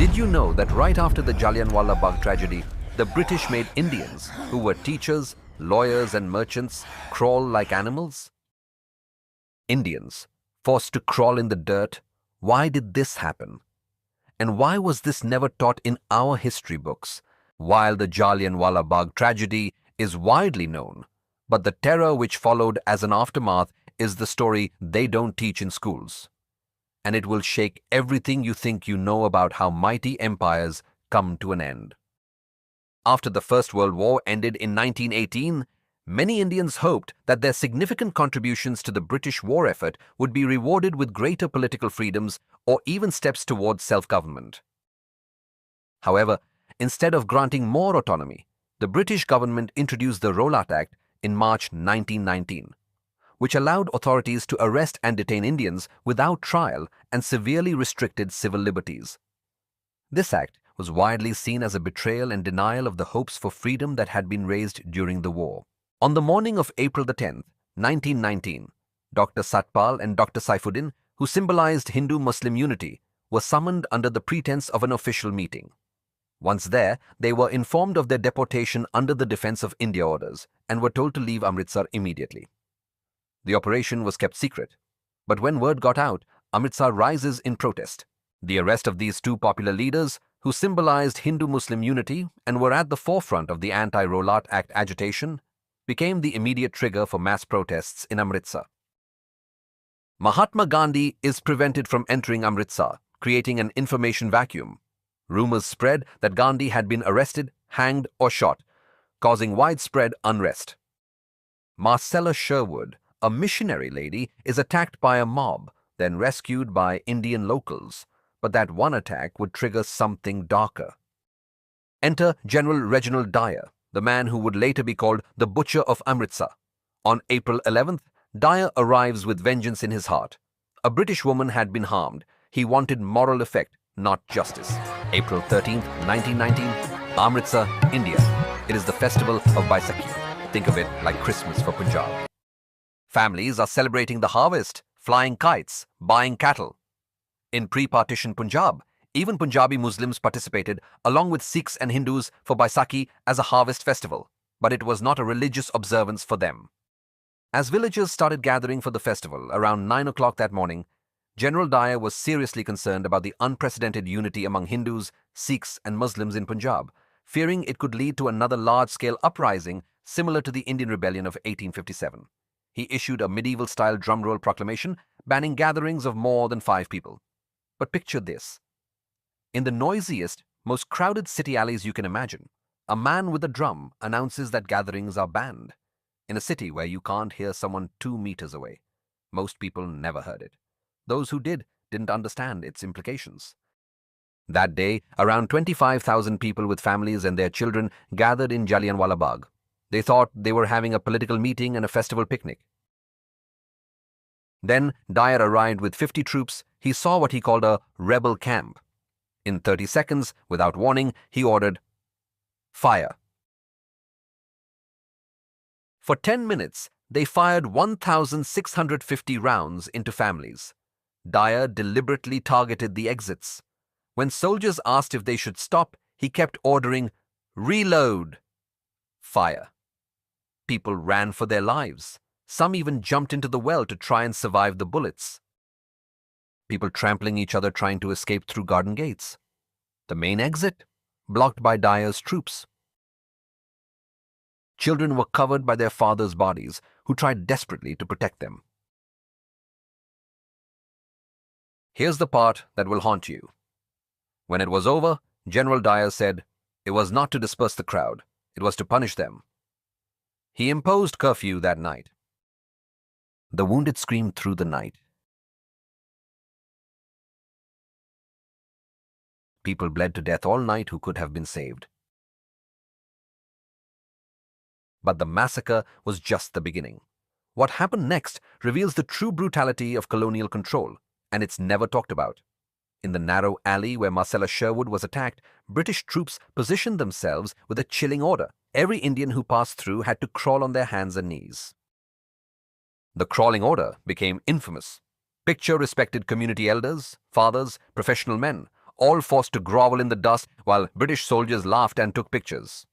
Did you know that right after the Jallianwala Bagh tragedy, the British made Indians, who were teachers, lawyers and merchants, crawl like animals? Indians, forced to crawl in the dirt. Why did this happen? And why was this never taught in our history books? While the Jallianwala Bagh tragedy is widely known, but the terror which followed as an aftermath is the story they don't teach in schools. And it will shake everything you think you know about how mighty empires come to an end. After the First World War ended in 1918, many Indians hoped that their significant contributions to the British war effort would be rewarded with greater political freedoms or even steps towards self-government. However, instead of granting more autonomy, the British government introduced the Rowlatt Act in March 1919, which allowed authorities to arrest and detain Indians without trial and severely restricted civil liberties. This act was widely seen as a betrayal and denial of the hopes for freedom that had been raised during the war. On the morning of April 10, 1919, Dr. Satpal and Dr. Saifuddin, who symbolized Hindu-Muslim unity, were summoned under the pretense of an official meeting. Once there, they were informed of their deportation under the Defense of India orders and were told to leave Amritsar immediately. The operation was kept secret, but when word got out, Amritsar rises in protest. The arrest of these two popular leaders, who symbolized Hindu-Muslim unity and were at the forefront of the anti-Rowlatt Act agitation, became the immediate trigger for mass protests in Amritsar. Mahatma Gandhi is prevented from entering Amritsar, creating an information vacuum. Rumors spread that Gandhi had been arrested, hanged or shot, causing widespread unrest. Marcella Sherwood, a missionary lady, is attacked by a mob, then rescued by Indian locals, but that one attack would trigger something darker. Enter General Reginald Dyer, the man who would later be called the Butcher of Amritsar. On April 11th, Dyer arrives with vengeance in his heart. A British woman had been harmed. He wanted moral effect, not justice. April 13th, 1919, Amritsar, India. It is the festival of Baisakhi. Think of it like Christmas for Punjab. Families are celebrating the harvest, flying kites, buying cattle. In pre-partition Punjab, even Punjabi Muslims participated along with Sikhs and Hindus for Baisakhi as a harvest festival, but it was not a religious observance for them. As villagers started gathering for the festival around 9 o'clock that morning, General Dyer was seriously concerned about the unprecedented unity among Hindus, Sikhs and Muslims in Punjab, fearing it could lead to another large-scale uprising similar to the Indian Rebellion of 1857. He issued a medieval-style drumroll proclamation banning gatherings of more than 5 people. But picture this. In the noisiest, most crowded city alleys you can imagine, a man with a drum announces that gatherings are banned. In a city where you can't hear someone 2 meters away. Most people never heard it. Those who didn't understand its implications. That day, around 25,000 people with families and their children gathered in Jallianwala Bagh. They thought they were having a political meeting and a festival picnic. Then Dyer arrived with 50 troops. He saw what he called a rebel camp. In 30 seconds, without warning, he ordered, "Fire." For 10 minutes, they fired 1,650 rounds into families. Dyer deliberately targeted the exits. When soldiers asked if they should stop, he kept ordering, "Reload." Fire. People ran for their lives. Some even jumped into the well to try and survive the bullets. People trampling each other trying to escape through garden gates. The main exit, blocked by Dyer's troops. Children were covered by their fathers' bodies, who tried desperately to protect them. Here's the part that will haunt you. When it was over, General Dyer said, it was not to disperse the crowd, it was to punish them. He imposed curfew that night. The wounded screamed through the night. People bled to death all night who could have been saved. But the massacre was just the beginning. What happened next reveals the true brutality of colonial control, and it's never talked about. In the narrow alley where Marcella Sherwood was attacked, British troops positioned themselves with a chilling order. Every Indian who passed through had to crawl on their hands and knees. The crawling order became infamous. Picture respected community elders, fathers, professional men, all forced to grovel in the dust while British soldiers laughed and took pictures.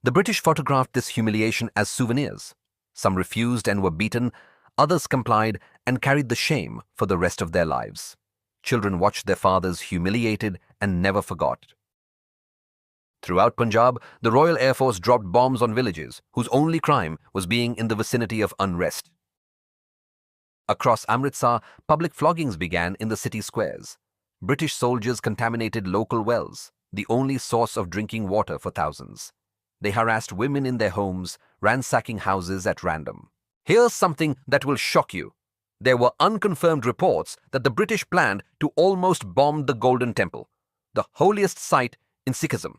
The British photographed this humiliation as souvenirs. Some refused and were beaten, others complied and carried the shame for the rest of their lives. Children watched their fathers humiliated and never forgot. Throughout Punjab, the Royal Air Force dropped bombs on villages whose only crime was being in the vicinity of unrest. Across Amritsar, public floggings began in the city squares. British soldiers contaminated local wells, the only source of drinking water for thousands. They harassed women in their homes, ransacking houses at random. Here's something that will shock you. There were unconfirmed reports that the British planned to almost bomb the Golden Temple, the holiest site in Sikhism.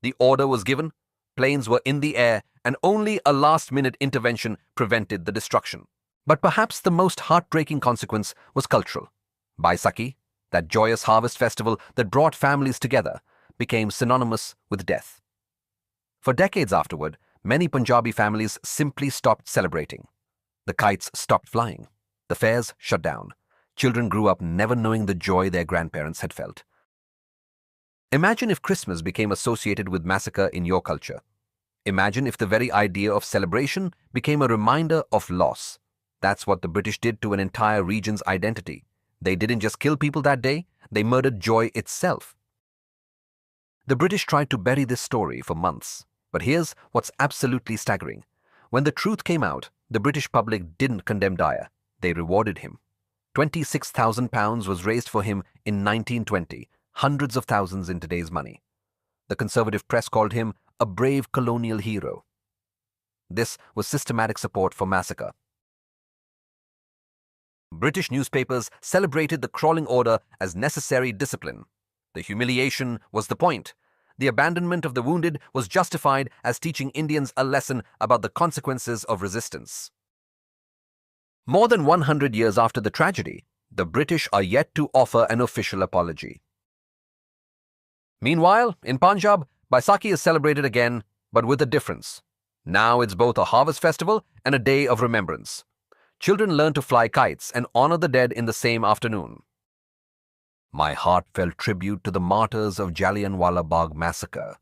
The order was given, planes were in the air, and only a last-minute intervention prevented the destruction. But perhaps the most heartbreaking consequence was cultural. Baisakhi, that joyous harvest festival that brought families together, became synonymous with death. For decades afterward, many Punjabi families simply stopped celebrating. The kites stopped flying. The fairs shut down. Children grew up never knowing the joy their grandparents had felt. Imagine if Christmas became associated with massacre in your culture. Imagine if the very idea of celebration became a reminder of loss. That's what the British did to an entire region's identity. They didn't just kill people that day, they murdered joy itself. The British tried to bury this story for months. But here's what's absolutely staggering. When the truth came out, the British public didn't condemn Dyer. They rewarded him. £26,000 was raised for him in 1920, hundreds of thousands in today's money. The conservative press called him a brave colonial hero. This was systematic support for massacre. British newspapers celebrated the crawling order as necessary discipline. The humiliation was the point. The abandonment of the wounded was justified as teaching Indians a lesson about the consequences of resistance. More than 100 years after the tragedy, the British are yet to offer an official apology. Meanwhile, in Punjab, Baisakhi is celebrated again, but with a difference. Now it's both a harvest festival and a day of remembrance. Children learn to fly kites and honor the dead in the same afternoon. My heartfelt tribute to the martyrs of Jallianwala Bagh massacre.